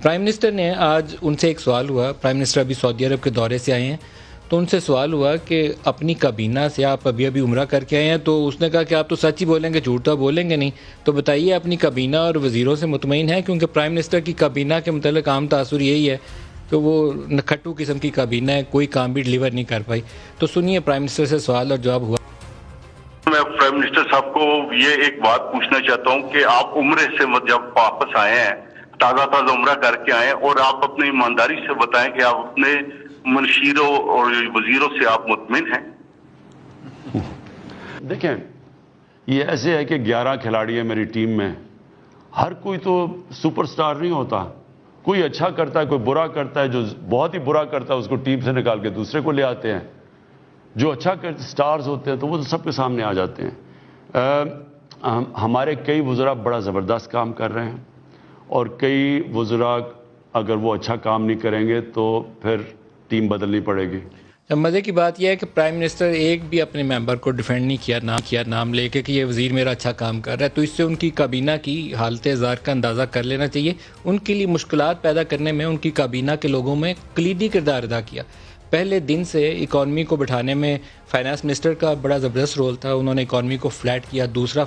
Prime minister نے آج ان سے ایک سوال ہوا، پرائم منسٹر ابھی سعودی عرب کے دورے سے آئے ہیں، تو ان سے سوال ہوا کہ اپنی کابینہ سے آپ ابھی عمرہ کر کے آئے ہیں، تو اس نے کہا کہ آپ تو سچ ہی بولیں گے، جھوٹ تو بولیں گے نہیں، تو بتائیے اپنی کابینہ اور وزیروں سے مطمئن ہیں؟ کیونکہ پرائم منسٹر کی کابینہ کے متعلق عام تاثر یہی ہے کہ وہ نکھٹو قسم کی کابینہ ہے، کوئی کام بھی ڈلیور نہیں کر پائی۔ تو سنیے پرائم منسٹر سے سوال اور جواب ہوا۔ میں پرائم منسٹر صاحب کو یہ ایک بات پوچھنا چاہتا ہوں کہ آپ عمرے سے جب واپس آئے ہیں، تازہ عمرہ کر کے آئے ہیں، اور آپ اپنی ایمانداری سے بتائیں کہ آپ اپنے منشیروں اور وزیروں سے آپ مطمئن ہیں؟ دیکھیں، یہ ایسے ہے کہ 11 کھلاڑی ہیں میری ٹیم میں، ہر کوئی تو سپر سٹار نہیں ہوتا، کوئی اچھا کرتا ہے، کوئی برا کرتا ہے، جو بہت ہی برا کرتا ہے اس کو ٹیم سے نکال کے دوسرے کو لے آتے ہیں، جو اچھا سٹارز ہوتے ہیں تو وہ سب کے سامنے آ جاتے ہیں۔ ہمارے کئی وزراء بڑا زبردست کام کر رہے ہیں، اور کئی وزراء اگر وہ اچھا کام نہیں کریں گے تو پھر ٹیم بدلنی پڑے گی۔ مزے کی بات یہ ہے کہ پرائم منسٹر ایک بھی اپنے ممبر کو ڈیفینڈ نہیں کیا نام لے کے کہ یہ وزیر میرا اچھا کام کر رہا ہے، تو اس سے ان کی کابینہ کی حالت زار کا اندازہ کر لینا چاہیے۔ ان کے لیے مشکلات پیدا کرنے میں ان کی کابینہ کے لوگوں میں کلیدی کردار ادا کیا۔ پہلے دن سے اکانومی کو بٹھانے میں فائنانس منسٹر کا بڑا زبردست رول تھا، انہوں نے اکانومی کو فلیٹ کیا۔ دوسرا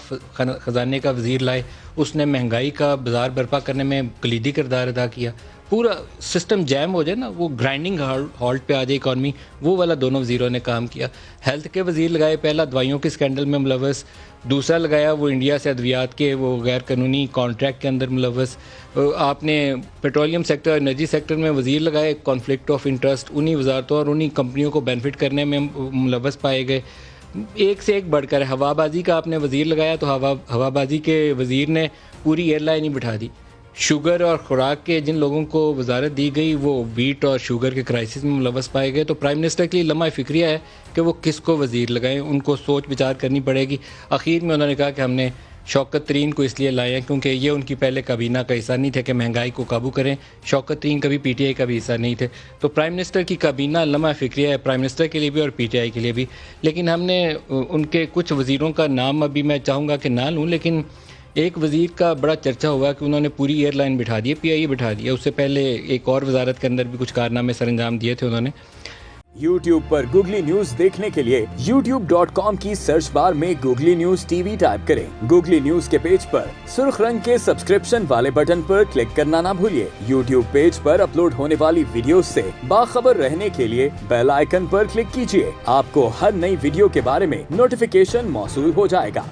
خزانے کا وزیر لائے، اس نے مہنگائی کا بازار برپا کرنے میں کلیدی کردار ادا کیا۔ پورا سسٹم جیم ہو جائے نا، وہ گرائنڈنگ ہالٹ پہ آ جائے اکانومی، وہ والا دونوں وزیروں نے کام کیا۔ ہیلتھ کے وزیر لگائے، پہلا دوائیوں کے اسکینڈل میں ملوث، دوسرا لگایا وہ انڈیا سے ادویات کے وہ غیر قانونی کانٹریکٹ کے اندر ملوث۔ آپ نے پیٹرولیم سیکٹر، انرجی سیکٹر میں وزیر لگائے، کانفلکٹ آف انٹرسٹ انہی وزارتوں اور انہی کمپنیوں کو بینیفٹ کرنے میں ملوث پائے گئے۔ ایک سے ایک بڑھ کر ہوا بازی کا آپ نے وزیر لگایا تو ہوا بازی کے وزیر نے پوری ایئر لائن ہی بٹھا دی۔ شوگر اور خوراک کے جن لوگوں کو وزارت دی گئی وہ ویٹ اور شوگر کے کرائسس میں ملوث پائے گئے۔ تو پرائم منسٹر کے لیے لمحہ فکریہ ہے کہ وہ کس کو وزیر لگائیں، ان کو سوچ بچار کرنی پڑے گی۔ اخیر میں انہوں نے کہا کہ ہم نے شوکت ترین کو اس لیے لائے ہیں کیونکہ یہ ان کی پہلے کابینہ کا حصہ نہیں تھے کہ مہنگائی کو قابو کریں۔ شوکت ترین کبھی پی ٹی آئی کا بھی حصہ نہیں تھے، تو پرائم منسٹر کی کابینہ لمحہ فکریہ ہے، پرائم منسٹر کے لیے بھی اور پی ٹی آئی کے لیے بھی۔ لیکن ہم نے ان کے کچھ وزیروں کا نام ابھی میں چاہوں گا کہ نہ لوں، لیکن ایک وزیر کا بڑا چرچا ہوا کہ انہوں نے پوری ایئر لائن بٹھا دی ہے، پی آئی اے بٹھا دیا۔ اس سے پہلے ایک اور وزارت کے اندر بھی کچھ کارنامے سر انجام دیے تھے انہوں نے۔ یوٹیوب پر گوگلی نیوز دیکھنے کے لیے youtube.com کی سرچ بار میں googly news T V type کریں۔ گوگلی نیوز کے پیج پر سرخ رنگ کے سبسکرپشن والے بٹن پر کلک کرنا نہ بھولیے۔ یوٹیوب پیج پر اپلوڈ ہونے والی ویڈیوز سے باخبر رہنے کے لیے بیل آئیکن پر کلک کیجیے۔ آپ کو ہر نئی ویڈیو کے بارے میں نوٹیفیکیشن موصول ہو جائے گا۔